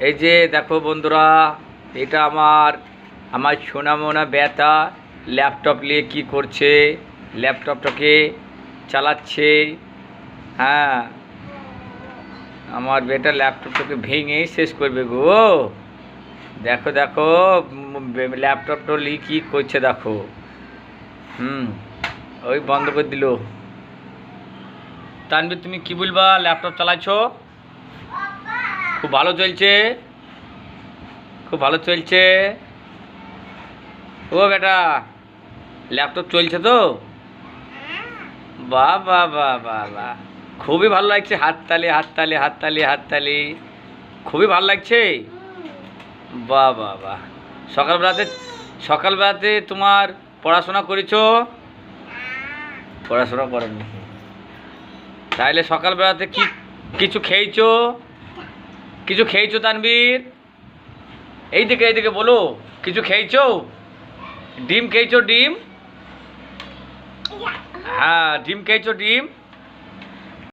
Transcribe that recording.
এই যে দেখো বন্ধুরা, এটা আমার আমার সোনামোনা বেটা ল্যাপটপ নিয়ে কী করছে, ল্যাপটপটাকে চালাচ্ছে। হ্যাঁ, আমার বেটা ল্যাপটপটাকে ভেঙেই শেষ করবে গো। দেখো দেখো, ল্যাপটপটা নিয়ে কী করছে দেখো। ওই বন্ধ করে দিল। তানবীর, তুমি কি বলবা? ল্যাপটপ চালাচ্ছো, খুব ভালো চলছে, খুব ভালো চলছে। ও বেটা, ল্যাপটপ চলছে তো? বাহ বাহ বাহ বাহ বাহ, খুবই ভালো লাগছে। হাততালি হাততালি হাততালি হাততালি, খুবই ভালো লাগছে। বাহ বাহ বাহ। সকালবেলাতে তোমার পড়াশোনা করেছো? পড়াশোনা করেনি? তাহলে সকালবেলাতে কি কিছু খেয়েছো? কিছু খেয়েছো তানবীর? এইদিকে বলো, কিছু খেয়েছো? ডিম খেয়েছো? ডিম? হ্যাঁ, ডিম খেয়েছো? ডিম